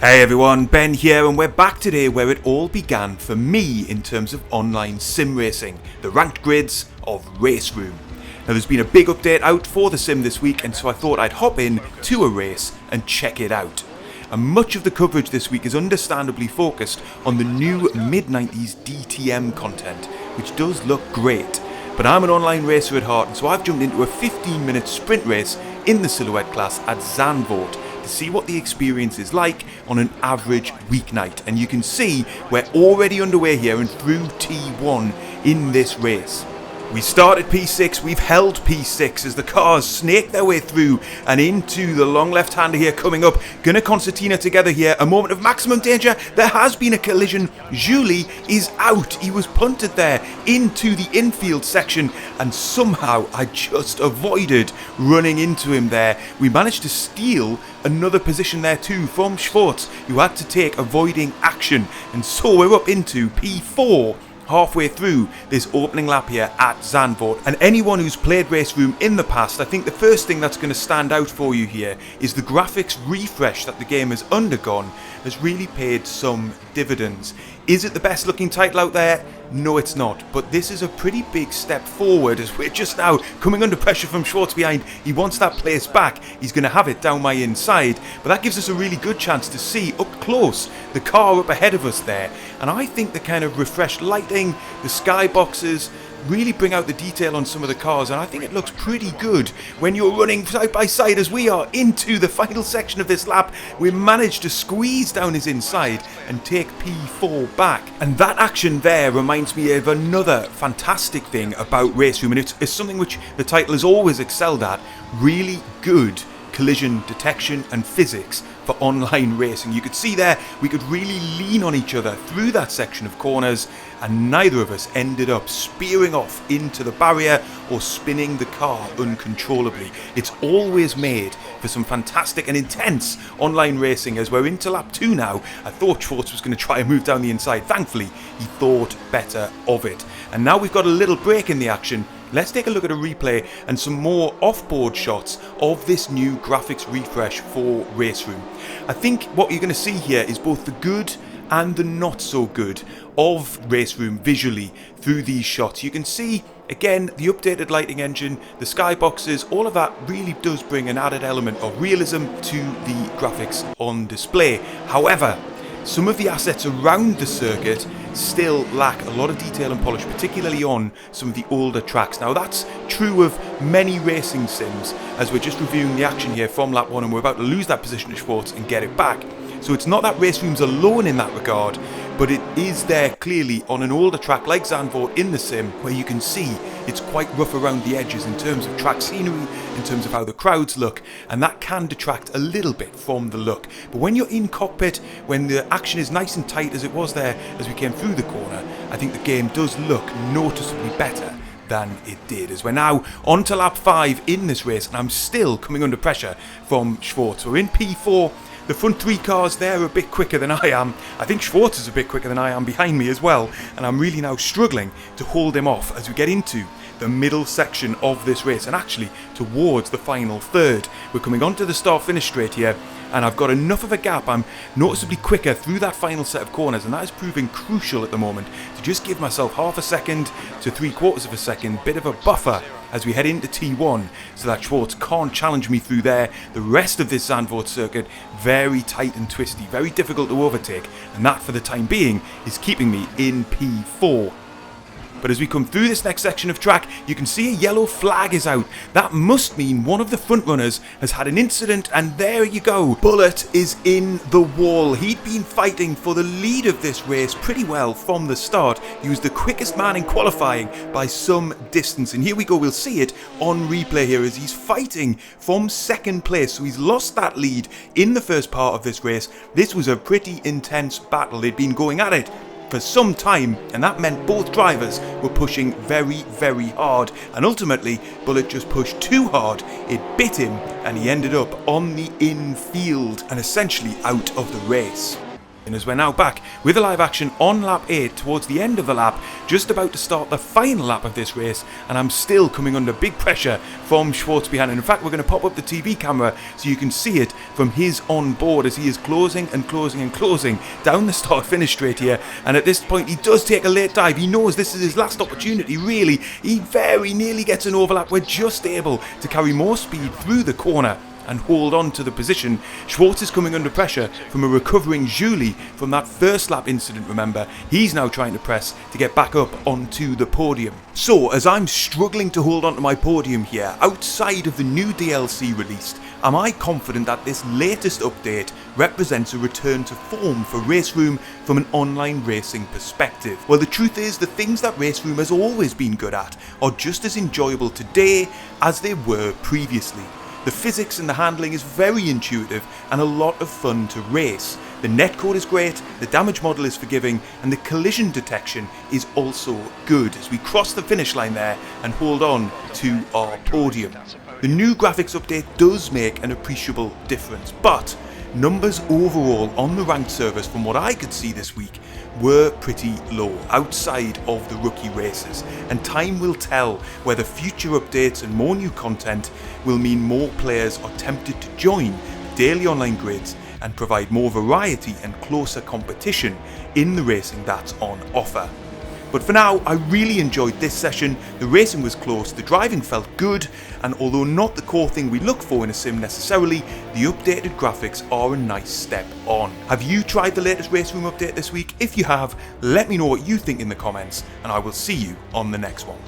Hey everyone, Ben here, and we're back today where it all began for me in terms of online sim racing, the ranked grids of RaceRoom. Now there's been a big update out for the sim this week, and so I thought I'd hop in to a race and check it out. And much of the coverage this week is understandably focused on the new mid-90s DTM content, which does look great. But I'm an online racer at heart, and so I've jumped into a 15-minute sprint race in the Silhouette class at Zandvoort to see what the experience is like on an average weeknight. And you can see we're already underway here and through T1 in this race. We started P6, we've held P6 as the cars snake their way through and into the long left-hander here coming up. Gonna concertina together here, a moment of maximum danger. There has been a collision. Julie is out. He was punted there into the infield section and somehow I just avoided running into him there. We managed to steal another position there too from Schwartz, who had to take avoiding action. And so we're up into P4. Halfway through this opening lap here at Zandvoort. And anyone who's played RaceRoom in the past, I think the first thing that's going to stand out for you here is the graphics refresh that the game has undergone has really paid some dividends. Is it the best looking title out there? No, it's not. But this is a pretty big step forward as we're just now coming under pressure from Schwartz behind. He wants that place back. He's going to have it down my inside. But that gives us a really good chance to see up close the car up ahead of us there. And I think the kind of refreshed lighting, the skyboxes, really bring out the detail on some of the cars, and I think it looks pretty good when you're running side by side as we are into the final section of this lap. We managed to squeeze down his inside and take P4 back, and that action there reminds me of another fantastic thing about RaceRoom, and it's something which the title has always excelled at: really good collision detection and physics for online racing. You could see there we could really lean on each other through that section of corners, and neither of us ended up spearing off into the barrier or spinning the car uncontrollably. It's always made for some fantastic and intense online racing. As we're into lap 2 now, I thought Schwartz was going to try and move down the inside. Thankfully, he thought better of it. And now we've got a little break in the action. Let's take a look at a replay and some more off-board shots of this new graphics refresh for RaceRoom. I think what you're going to see here is both the good and the not so good of RaceRoom visually through these shots. You can see again the updated lighting engine, the skyboxes, all of that really does bring an added element of realism to the graphics on display. However, some of the assets around the circuit still lack a lot of detail and polish, particularly on some of the older tracks. Now that's true of many racing sims, as we're just reviewing the action here from lap 1 and we're about to lose that position to Schwartz and get it back. So it's not that RaceRoom's alone in that regard, but it is there clearly on an older track like Zandvoort in the sim, where you can see it's quite rough around the edges in terms of track scenery, in terms of how the crowds look, and that can detract a little bit from the look. But when you're in cockpit, when the action is nice and tight as it was there as we came through the corner, I think the game does look noticeably better than it did. As we're now on to lap 5 in this race, and I'm still coming under pressure from Schwartz. We're in P4. The front 3 cars there are a bit quicker than I am. I think Schwartz is a bit quicker than I am behind me as well, and I'm really now struggling to hold him off as we get into the middle section of this race and actually towards the final third. We're coming onto the start-finish straight here, and I've got enough of a gap. I'm noticeably quicker through that final set of corners, and that is proving crucial at the moment to just give myself half a second to 3/4 of a second, bit of a buffer as we head into T1, so that Schwartz can't challenge me through there. The rest of this Zandvoort circuit, very tight and twisty, very difficult to overtake, and that for the time being is keeping me in P4. But as we come through this next section of track, you can see a yellow flag is out. That must mean one of the front runners has had an incident, and there you go. Bullet is in the wall. He'd been fighting for the lead of this race pretty well from the start. He was the quickest man in qualifying by some distance. And here we go, we'll see it on replay here as he's fighting from second place. So he's lost that lead in the first part of this race. This was a pretty intense battle. They'd been going at it for some time, and that meant both drivers were pushing very, very hard, and ultimately Bullet just pushed too hard. It bit him and he ended up on the infield and essentially out of the race. and as we're now back with the live action on lap 8 towards the end of the lap, just about to start the final lap of this race, and I'm still coming under big pressure from Schwartz behind. And in fact, we're going to pop up the TV camera so you can see it from his on board as he is closing and closing and closing down the start finish straight here. And at this point he does take a late dive. He knows this is his last opportunity really. He very nearly gets an overlap. We're just able to carry more speed through the corner and hold on to the position. Schwartz is coming under pressure from a recovering Julie from that first lap incident, remember. He's now trying to press to get back up onto the podium. So as I'm struggling to hold on to my podium here, outside of the new DLC released, am I confident that this latest update represents a return to form for RaceRoom from an online racing perspective? Well, the truth is the things that RaceRoom has always been good at are just as enjoyable today as they were previously. The physics and the handling is very intuitive and a lot of fun to race. The netcode is great, the damage model is forgiving, and the collision detection is also good as we cross the finish line there and hold on to our podium. The new graphics update does make an appreciable difference, but numbers overall on the ranked servers from what I could see this week were pretty low outside of the rookie races, and time will tell whether future updates and more new content will mean more players are tempted to join the daily online grids and provide more variety and closer competition in the racing that's on offer. But for now, I really enjoyed this session. The racing was close, the driving felt good, and although not the core thing we look for in a sim necessarily, the updated graphics are a nice step on. Have you tried the latest RaceRoom update this week? If you have, let me know what you think in the comments, and I will see you on the next one.